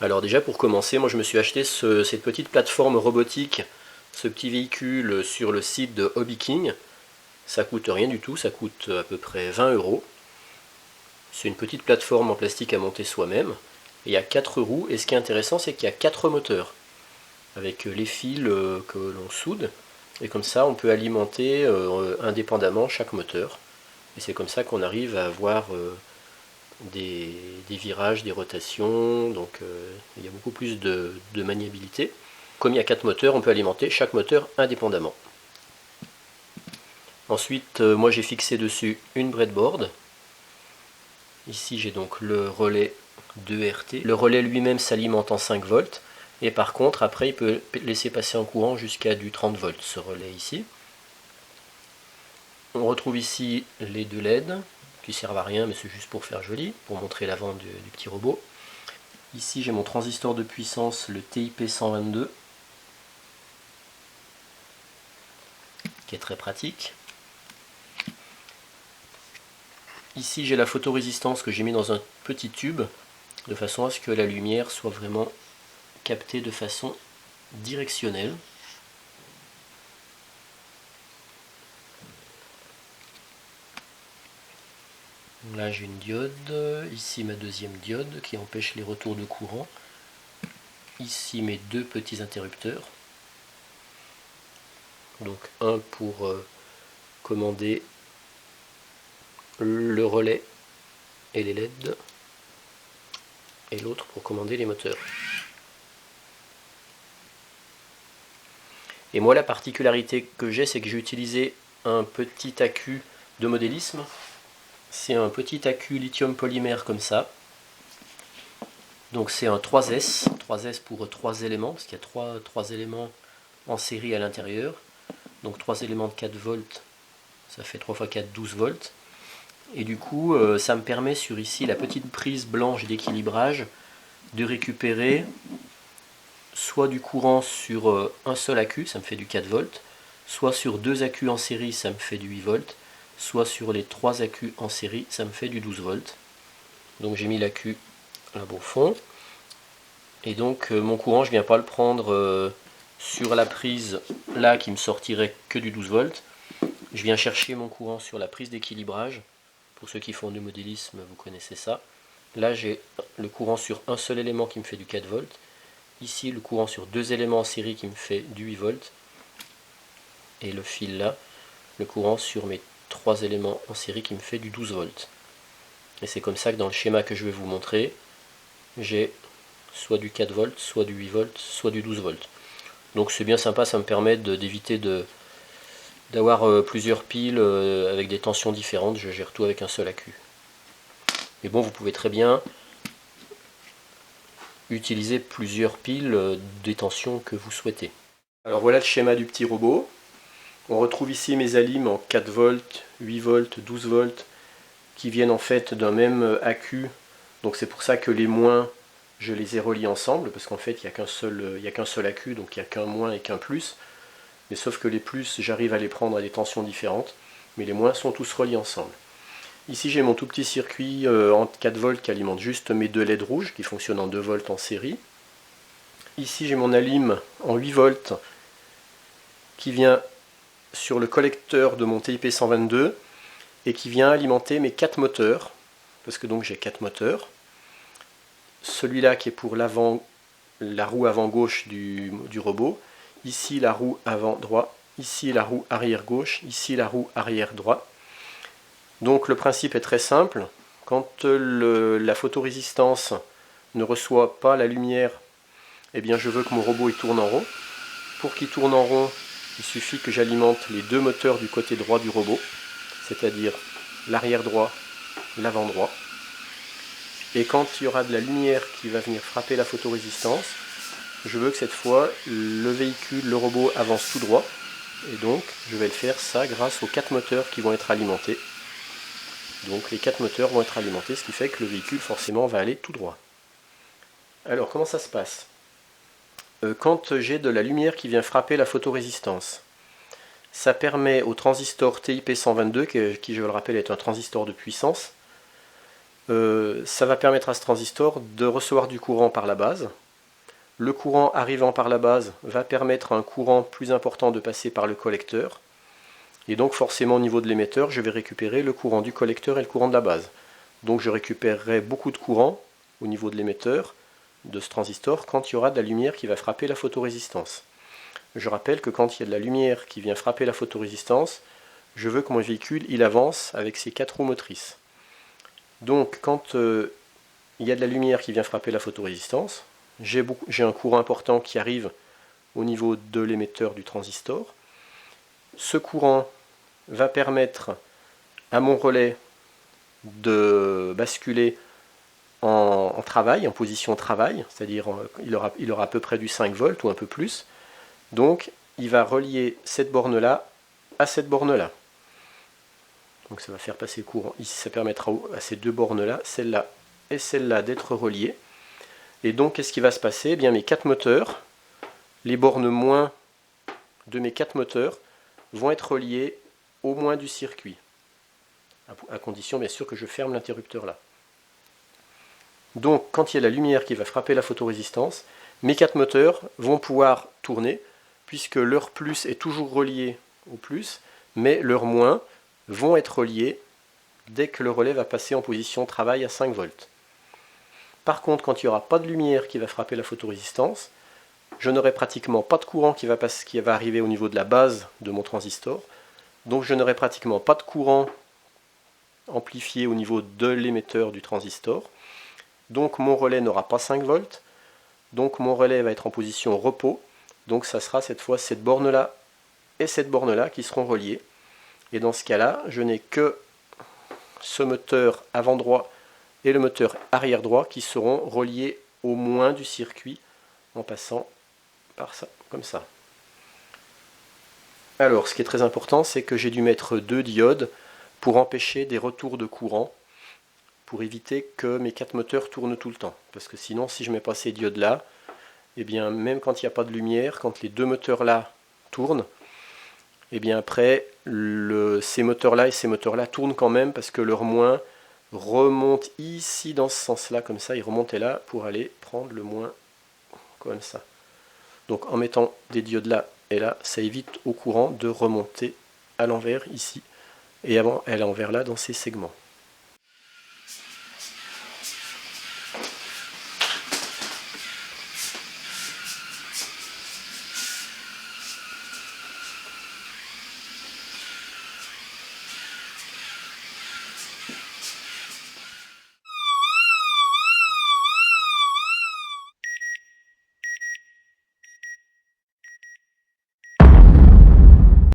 Alors déjà pour commencer, moi je me suis acheté cette petite plateforme robotique, ce petit véhicule sur le site de Hobby King. Ça coûte rien du tout, ça coûte à peu près 20 euros. C'est une petite plateforme en plastique à monter soi-même. Il y a 4 roues et ce qui est intéressant c'est qu'il y a 4 moteurs avec les fils que l'on soude. Et comme ça on peut alimenter indépendamment chaque moteur. Et c'est comme ça qu'on arrive à avoir des virages, des rotations, donc il y a beaucoup plus de maniabilité. Comme il y a 4 moteurs, on peut alimenter chaque moteur indépendamment. Ensuite, moi j'ai fixé dessus une breadboard. Ici j'ai donc le relais 2RT. Le relais lui-même s'alimente en 5 volts. Et par contre, après, il peut laisser passer en courant jusqu'à du 30 volts, ce relais ici. On retrouve ici les deux LED, qui servent à rien, mais c'est juste pour faire joli, pour montrer l'avant du petit robot. Ici, j'ai mon transistor de puissance, le TIP 122, qui est très pratique. Ici, j'ai la photorésistance que j'ai mis dans un petit tube, de façon à ce que la lumière soit vraiment captée de façon directionnelle. Là j'ai une diode, ici ma deuxième diode qui empêche les retours de courant. Ici mes deux petits interrupteurs. Donc un pour commander le relais et les LED et l'autre pour commander les moteurs. Et moi la particularité que j'ai, c'est que j'ai utilisé un petit accu de modélisme. C'est un petit accu lithium polymère comme ça. Donc c'est un 3S pour 3 éléments, parce qu'il y a 3 éléments en série à l'intérieur. Donc 3 éléments de 4 volts, ça fait 3 x 4, 12 volts. Et du coup, ça me permet sur ici la petite prise blanche d'équilibrage de récupérer soit du courant sur un seul accu, ça me fait du 4 volts, soit sur 2 accus en série, ça me fait du 8 volts, soit sur les 3 accus en série, ça me fait du 12 volts. Donc j'ai mis l'accu là au fond. Et donc mon courant, je ne viens pas le prendre sur la prise là qui me sortirait que du 12 volts. Je viens chercher mon courant sur la prise d'équilibrage. Pour ceux qui font du modélisme, vous connaissez ça. Là, j'ai le courant sur un seul élément qui me fait du 4 volts. Ici, le courant sur 2 éléments en série qui me fait du 8 volts. Et le fil là, le courant sur mes 3 éléments en série qui me fait du 12 volts. Et c'est comme ça que dans le schéma que je vais vous montrer, j'ai soit du 4 volts, soit du 8 volts, soit du 12 volts. Donc c'est bien sympa, ça me permet d'éviter d'avoir plusieurs piles avec des tensions différentes. Je gère tout avec un seul accu. Mais bon, vous pouvez très bien utiliser plusieurs piles des tensions que vous souhaitez. Alors voilà le schéma du petit robot. On retrouve ici mes alimes en 4 volts, 8 volts, 12 volts qui viennent en fait d'un même accu. Donc c'est pour ça que les moins, je les ai reliés ensemble, parce qu'en fait il n'y a qu'un seul accu, donc il n'y a qu'un moins et qu'un plus. Mais sauf que les plus, j'arrive à les prendre à des tensions différentes, mais les moins sont tous reliés ensemble. Ici j'ai mon tout petit circuit en 4 volts qui alimente juste mes deux LED rouges, qui fonctionnent en 2 volts en série. Ici j'ai mon alim en 8 volts qui vient sur le collecteur de mon TIP 122 et qui vient alimenter mes 4 moteurs, parce que donc j'ai 4 moteurs. Celui-là qui est pour l'avant, la roue avant gauche du robot, ici la roue avant droit, ici la roue arrière gauche, ici la roue arrière droit. Donc le principe est très simple, quand la photorésistance ne reçoit pas la lumière, eh bien je veux que mon robot il tourne en rond. Pour qu'il tourne en rond, il suffit que j'alimente les deux moteurs du côté droit du robot, c'est-à-dire l'arrière droit, l'avant droit. Et quand il y aura de la lumière qui va venir frapper la photorésistance, je veux que cette fois le véhicule, le robot avance tout droit. Et donc je vais le faire ça grâce aux 4 moteurs qui vont être alimentés. Donc les 4 moteurs vont être alimentés, ce qui fait que le véhicule forcément va aller tout droit. Alors comment ça se passe? Quand j'ai de la lumière qui vient frapper la photorésistance, ça permet au transistor TIP 122, qui je le rappelle est un transistor de puissance, ça va permettre à ce transistor de recevoir du courant par la base. Le courant arrivant par la base va permettre à un courant plus important de passer par le collecteur. Et donc forcément au niveau de l'émetteur, je vais récupérer le courant du collecteur et le courant de la base. Donc je récupérerai beaucoup de courant au niveau de l'émetteur de ce transistor quand il y aura de la lumière qui va frapper la photorésistance. Je rappelle que quand il y a de la lumière qui vient frapper la photorésistance, je veux que mon véhicule il avance avec ses 4 roues motrices. Donc quand il y a de la lumière qui vient frapper la photorésistance, j'ai un courant important qui arrive au niveau de l'émetteur du transistor. Ce courant va permettre à mon relais de basculer en travail, en position travail, c'est-à-dire il aura à peu près du 5 volts ou un peu plus. Donc il va relier cette borne-là à cette borne-là. Donc ça va faire passer le courant ici, ça permettra à ces deux bornes-là, celle-là et celle-là, d'être reliées. Et donc qu'est-ce qui va se passer? Eh bien mes 4 moteurs, les bornes moins de mes 4 moteurs vont être reliées au moins du circuit, à condition bien sûr que je ferme l'interrupteur là. Donc quand il y a la lumière qui va frapper la photorésistance, mes 4 moteurs vont pouvoir tourner, puisque leur plus est toujours relié au plus, mais leurs moins vont être reliés dès que le relais va passer en position travail à 5 volts. Par contre, quand il n'y aura pas de lumière qui va frapper la photorésistance, je n'aurai pratiquement pas de courant qui va arriver au niveau de la base de mon transistor, donc je n'aurai pratiquement pas de courant amplifié au niveau de l'émetteur du transistor, donc mon relais n'aura pas 5 volts, donc mon relais va être en position repos, donc ça sera cette fois cette borne-là et cette borne-là qui seront reliées, et dans ce cas-là, je n'ai que ce moteur avant droit et le moteur arrière droit qui seront reliés au moins du circuit en passant par ça, comme ça. Alors, ce qui est très important, c'est que j'ai dû mettre 2 diodes pour empêcher des retours de courant, pour éviter que mes 4 moteurs tournent tout le temps. Parce que sinon, si je ne mets pas ces diodes-là, eh bien, même quand il n'y a pas de lumière, quand les 2 moteurs-là tournent, et bien après, ces moteurs-là et ces moteurs-là tournent quand même parce que leur moins remonte ici dans ce sens-là, comme ça, il remontait là pour aller prendre le moins comme ça. Donc en mettant des diodes là et là, ça évite au courant de remonter à l'envers ici et à l'envers là dans ces segments.